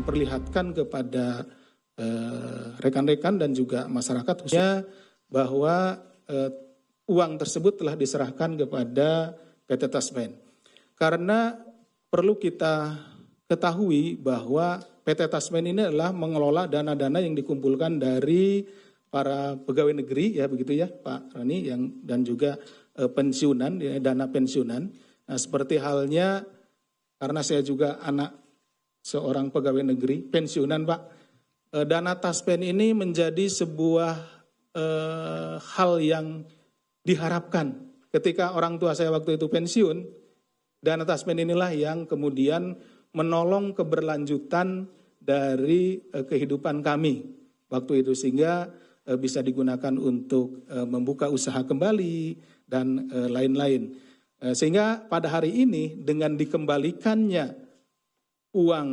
memperlihatkan kepada rekan-rekan dan juga masyarakat khususnya bahwa uang tersebut telah diserahkan kepada PT Taspen. Karena perlu kita ketahui bahwa PT Taspen ini adalah mengelola dana-dana yang dikumpulkan dari para pegawai negeri, ya begitu ya Pak Rani, dan juga pensiunan, ya, dana pensiunan. Nah, seperti halnya karena saya juga anak seorang pegawai negeri pensiunan Pak, dana Taspen ini menjadi sebuah hal yang diharapkan ketika orang tua saya waktu itu pensiun. Dana Taspen inilah yang kemudian menolong keberlanjutan dari kehidupan kami waktu itu, sehingga bisa digunakan untuk membuka usaha kembali dan lain-lain. Sehingga pada hari ini dengan dikembalikannya uang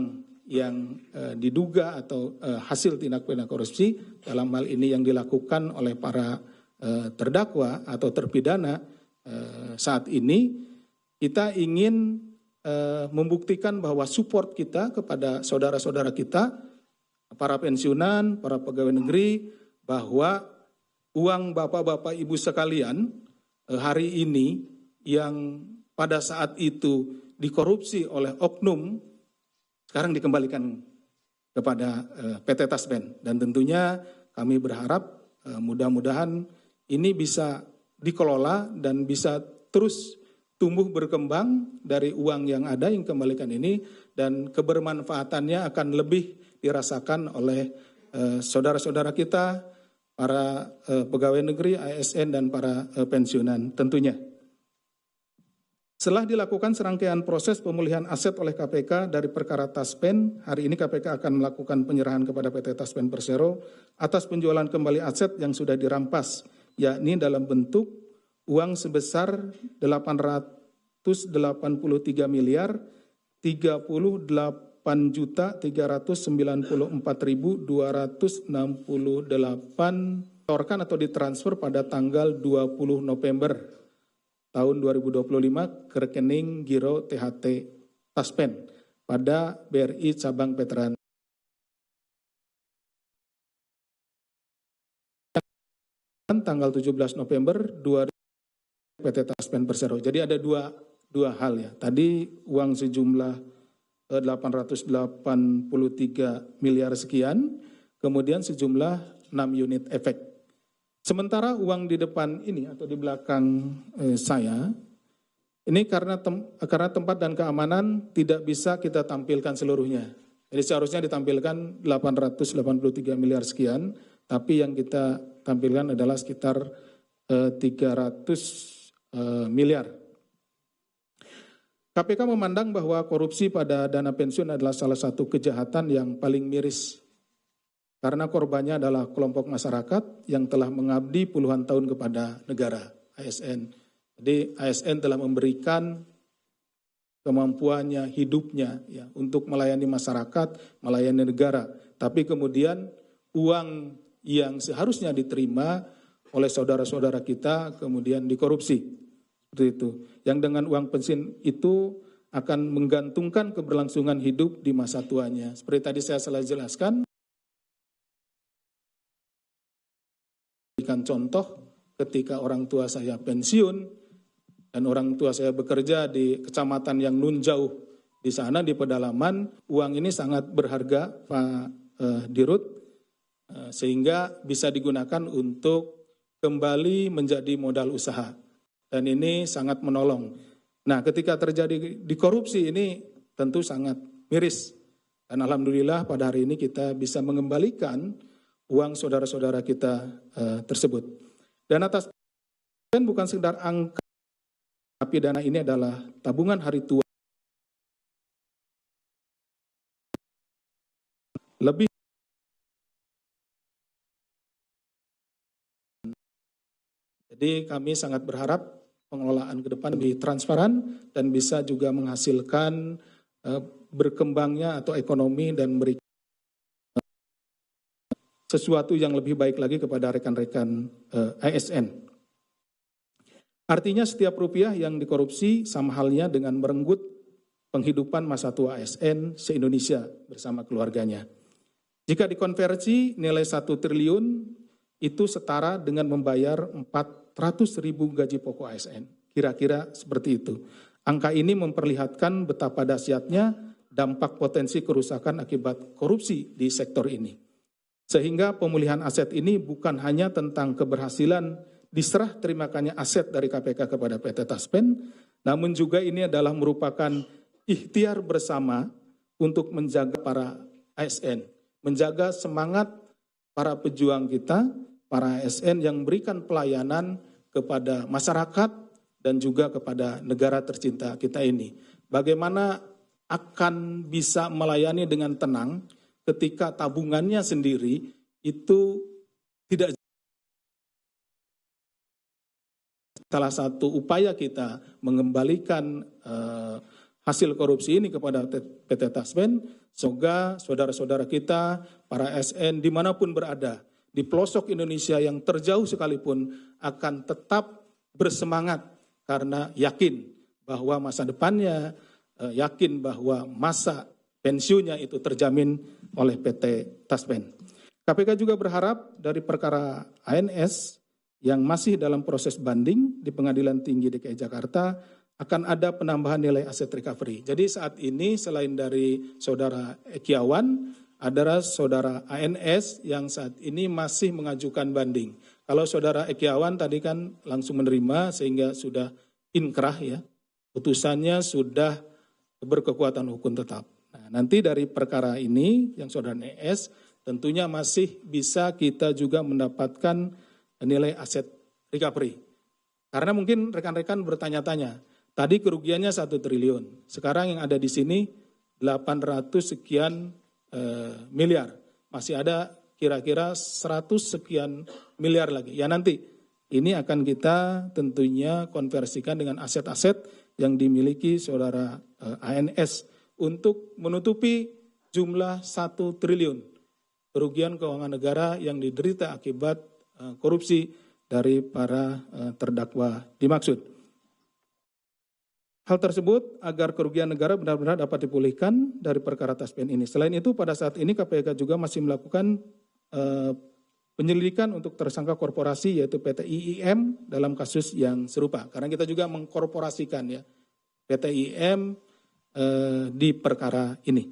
yang diduga atau hasil tindak pidana korupsi, dalam hal ini yang dilakukan oleh para terdakwa atau terpidana saat ini, kita ingin membuktikan bahwa support kita kepada saudara-saudara kita, para pensiunan, para pegawai negeri, bahwa uang bapak-bapak ibu sekalian hari ini yang pada saat itu dikorupsi oleh oknum, sekarang dikembalikan kepada PT Taspen. Dan tentunya kami berharap mudah-mudahan ini bisa dikelola dan bisa terus tumbuh berkembang dari uang yang ada yang kembalikan ini, dan kebermanfaatannya akan lebih dirasakan oleh saudara-saudara kita, para pegawai negeri, ASN, dan para pensiunan tentunya. Setelah dilakukan serangkaian proses pemulihan aset oleh KPK dari perkara Taspen, hari ini KPK akan melakukan penyerahan kepada PT Taspen Persero atas penjualan kembali aset yang sudah dirampas, yakni dalam bentuk uang sebesar 883 miliar 38.394.268 ditorkan atau ditransfer pada tanggal 20 November tahun 2025 ke rekening Giro THT Taspen pada BRI Cabang Veteran. Tanggal 17 November 2000 PT Taspen Persero. Jadi ada dua hal ya. Tadi uang sejumlah 883 miliar sekian, kemudian sejumlah 6 unit efek. Sementara uang di depan ini atau di belakang saya, ini karena tempat dan keamanan tidak bisa kita tampilkan seluruhnya. Jadi seharusnya ditampilkan 883 miliar sekian, tapi yang kita tampilkan adalah sekitar 300 miliar. KPK memandang bahwa korupsi pada dana pensiun adalah salah satu kejahatan yang paling miris. Karena korbannya adalah kelompok masyarakat yang telah mengabdi puluhan tahun kepada negara, ASN. Jadi ASN telah memberikan kemampuannya, hidupnya ya, untuk melayani masyarakat, melayani negara. Tapi kemudian uang yang seharusnya diterima oleh saudara-saudara kita kemudian dikorupsi. Seperti itu. Yang dengan uang pensiun itu akan menggantungkan keberlangsungan hidup di masa tuanya. Seperti tadi saya telah jelaskan, contoh ketika orang tua saya pensiun dan orang tua saya bekerja di kecamatan yang nun jauh di sana di pedalaman, uang ini sangat berharga Pak Dirut, sehingga bisa digunakan untuk kembali menjadi modal usaha, dan ini sangat menolong. Nah, ketika terjadi dikorupsi ini tentu sangat miris, dan alhamdulillah pada hari ini kita bisa mengembalikan uang saudara-saudara kita tersebut. Dana Taspen bukan sekedar angka, tapi dana ini adalah tabungan hari tua. Lebih jadi kami sangat berharap pengelolaan ke depan lebih transparan dan bisa juga menghasilkan berkembangnya atau ekonomi dan memberikan sesuatu yang lebih baik lagi kepada rekan-rekan ASN. Artinya setiap rupiah yang dikorupsi sama halnya dengan merenggut penghidupan masa tua ASN se-Indonesia bersama keluarganya. Jika dikonversi, nilai 1 triliun itu setara dengan membayar 400.000 gaji pokok ASN. Kira-kira seperti itu. Angka ini memperlihatkan betapa dahsyatnya dampak potensi kerusakan akibat korupsi di sektor ini. Sehingga pemulihan aset ini bukan hanya tentang keberhasilan diserah terimakannya aset dari KPK kepada PT Taspen, namun juga ini adalah merupakan ikhtiar bersama untuk menjaga para ASN, menjaga semangat para pejuang kita, para ASN yang memberikan pelayanan kepada masyarakat dan juga kepada negara tercinta kita ini. Bagaimana akan bisa melayani dengan tenang ketika tabungannya sendiri itu tidak. Salah satu upaya kita mengembalikan hasil korupsi ini kepada PT Taspen, semoga saudara-saudara kita, para ASN dimanapun berada, di pelosok Indonesia yang terjauh sekalipun akan tetap bersemangat karena yakin bahwa masa depannya, yakin bahwa masa pensiunnya itu terjamin oleh PT Taspen. KPK juga berharap dari perkara ANS yang masih dalam proses banding di Pengadilan Tinggi DKI Jakarta akan ada penambahan nilai aset recovery. Jadi saat ini selain dari saudara Ekiawan, adalah saudara ANS yang saat ini masih mengajukan banding. Kalau saudara Ekiawan tadi kan langsung menerima sehingga sudah inkrah ya, putusannya sudah berkekuatan hukum tetap. Nah, nanti dari perkara ini yang saudara NS tentunya masih bisa kita juga mendapatkan nilai aset recovery. Karena mungkin rekan-rekan bertanya-tanya, tadi kerugiannya 1 triliun, sekarang yang ada di sini 800 sekian miliar, masih ada kira-kira 100 sekian miliar lagi. Ya nanti ini akan kita tentunya konversikan dengan aset-aset yang dimiliki saudara ANS untuk menutupi jumlah 1 triliun kerugian keuangan negara yang diderita akibat korupsi dari para terdakwa dimaksud. Hal tersebut agar kerugian negara benar-benar dapat dipulihkan dari perkara Taspen ini. Selain itu pada saat ini KPK juga masih melakukan penyelidikan untuk tersangka korporasi yaitu PT IIM dalam kasus yang serupa. Karena kita juga mengkorporasikan ya PT IIM di perkara ini.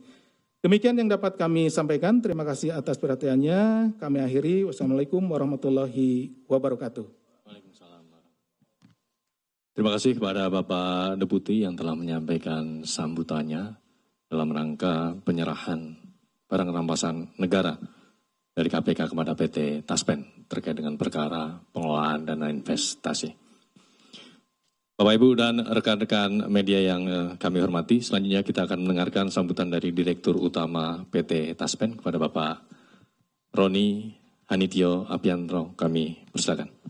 Demikian yang dapat kami sampaikan. Terima kasih atas perhatiannya. Kami akhiri. Wassalamualaikum warahmatullahi wabarakatuh. Terima kasih kepada Bapak Deputi yang telah menyampaikan sambutannya dalam rangka penyerahan barang rampasan negara dari KPK kepada PT Taspen terkait dengan perkara pengelolaan dana investasi. Bapak Ibu dan rekan-rekan media yang kami hormati, selanjutnya kita akan mendengarkan sambutan dari Direktur Utama PT Taspen kepada Bapak Roni Hanitio Apiantro. Kami persilakan.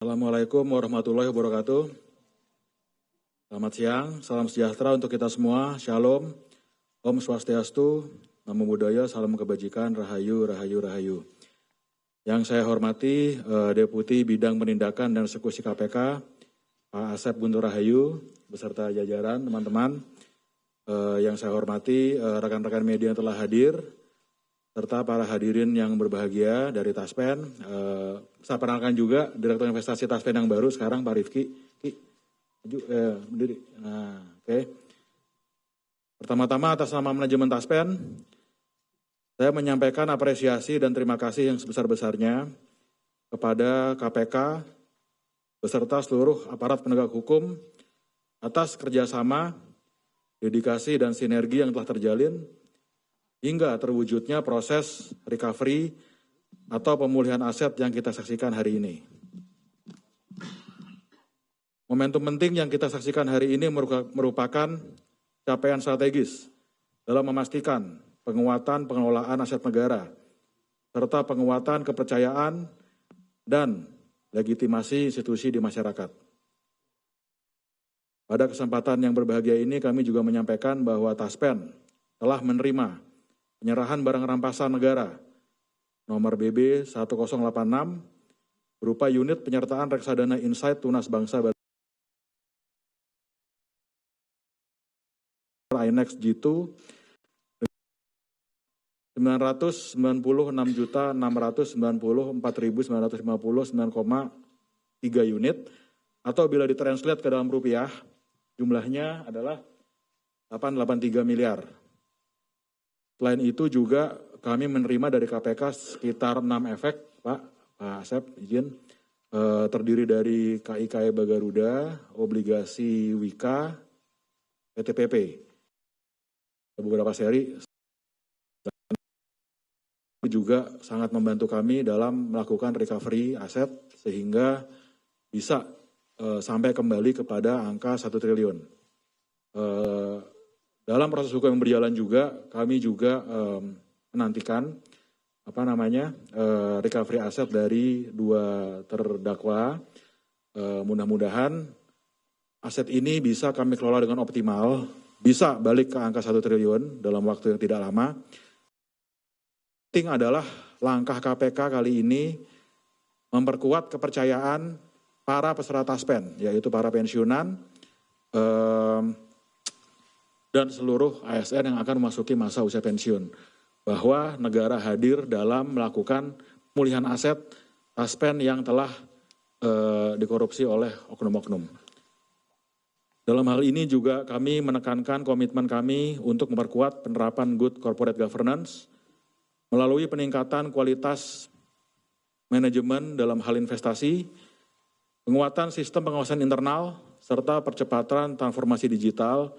Assalamualaikum warahmatullahi wabarakatuh. Selamat siang, salam sejahtera untuk kita semua. Shalom, Om Swastiastu, Namo Buddhaya, salam kebajikan, Rahayu, Rahayu, Rahayu. Yang saya hormati Deputi Bidang Penindakan dan Eksekusi KPK, Pak Asep Guntur Rahayu, beserta jajaran teman-teman. Yang saya hormati rekan-rekan media yang telah hadir, serta para hadirin yang berbahagia dari Taspen. Saya perkenalkan juga Direktur Investasi Taspen yang baru sekarang, Pak Rifki. Maju, berdiri. Nah, oke. Pertama-tama atas nama manajemen Taspen, saya menyampaikan apresiasi dan terima kasih yang sebesar-besarnya kepada KPK beserta seluruh aparat penegak hukum atas kerjasama, dedikasi dan sinergi yang telah terjalin hingga terwujudnya proses recovery atau pemulihan aset yang kita saksikan hari ini. Momentum penting yang kita saksikan hari ini merupakan capaian strategis dalam memastikan penguatan pengelolaan aset negara, serta penguatan kepercayaan dan legitimasi institusi di masyarakat. Pada kesempatan yang berbahagia ini kami juga menyampaikan bahwa Taspen telah menerima penyerahan barang rampasan negara nomor BB 1086 berupa unit penyertaan reksadana Insight Tunas Bangsa INEX G2 996.694.950,9,3 unit atau bila ditranslate ke dalam rupiah jumlahnya adalah 883 miliar. Selain itu juga kami menerima dari KPK sekitar 6 efek, Pak Asep izin, terdiri dari KIKE Bagaruda, obligasi Wika, PTPP. Beberapa seri juga sangat membantu kami dalam melakukan recovery aset sehingga bisa sampai kembali kepada angka 1 triliun. Dalam proses hukum yang berjalan juga kami juga menantikan recovery aset dari 2 terdakwa. Mudah-mudahan aset ini bisa kami kelola dengan optimal, bisa balik ke angka 1 triliun dalam waktu yang tidak lama. Penting adalah langkah KPK kali ini memperkuat kepercayaan para peserta Taspen, yaitu para pensiunan dan seluruh ASN yang akan memasuki masa usia pensiun. Bahwa negara hadir dalam melakukan pemulihan aset Taspen yang telah dikorupsi oleh oknum-oknum. Dalam hal ini juga kami menekankan komitmen kami untuk memperkuat penerapan good corporate governance melalui peningkatan kualitas manajemen dalam hal investasi, penguatan sistem pengawasan internal, serta percepatan transformasi digital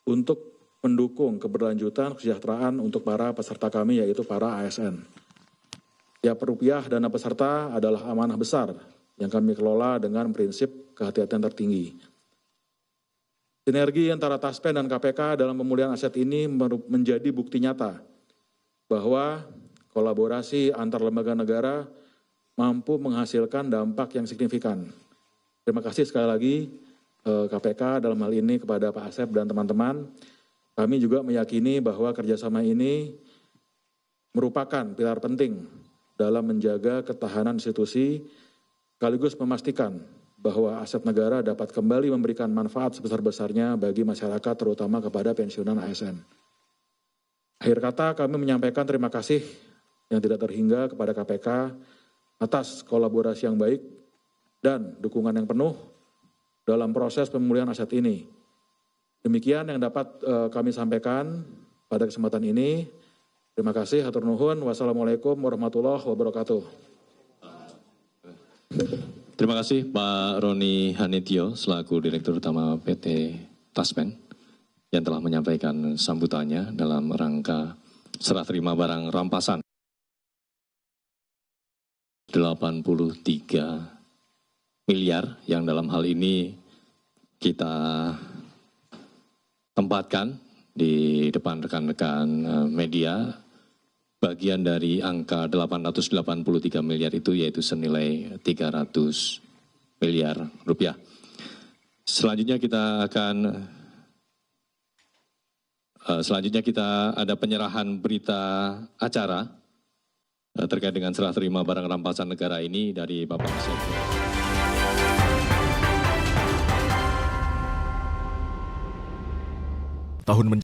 untuk mendukung keberlanjutan kesejahteraan untuk para peserta kami, yaitu para ASN. Tiap rupiah dana peserta adalah amanah besar yang kami kelola dengan prinsip kehati-hatian tertinggi. Sinergi antara Taspen dan KPK dalam pemulihan aset ini menjadi bukti nyata bahwa kolaborasi antar lembaga negara mampu menghasilkan dampak yang signifikan. Terima kasih sekali lagi KPK dalam hal ini kepada Pak Asep dan teman-teman. Kami juga meyakini bahwa kerjasama ini merupakan pilar penting dalam menjaga ketahanan institusi, sekaligus memastikan bahwa aset negara dapat kembali memberikan manfaat sebesar-besarnya bagi masyarakat, terutama kepada pensiunan ASN. Akhir kata kami menyampaikan terima kasih yang tidak terhingga kepada KPK atas kolaborasi yang baik dan dukungan yang penuh dalam proses pemulihan aset ini. Demikian yang dapat kami sampaikan pada kesempatan ini. Terima kasih, hatur nuhun. Wassalamualaikum warahmatullahi wabarakatuh. Terima kasih Pak Roni Hanitio selaku Direktur Utama PT Taspen yang telah menyampaikan sambutannya dalam rangka serah terima barang rampasan 83 miliar yang dalam hal ini kita tempatkan di depan rekan-rekan media bagian dari angka 883 miliar itu yaitu senilai 300 miliar rupiah. Selanjutnya kita ada penyerahan berita acara terkait dengan serah terima barang rampasan negara ini dari Bapak Sekjen. Tahun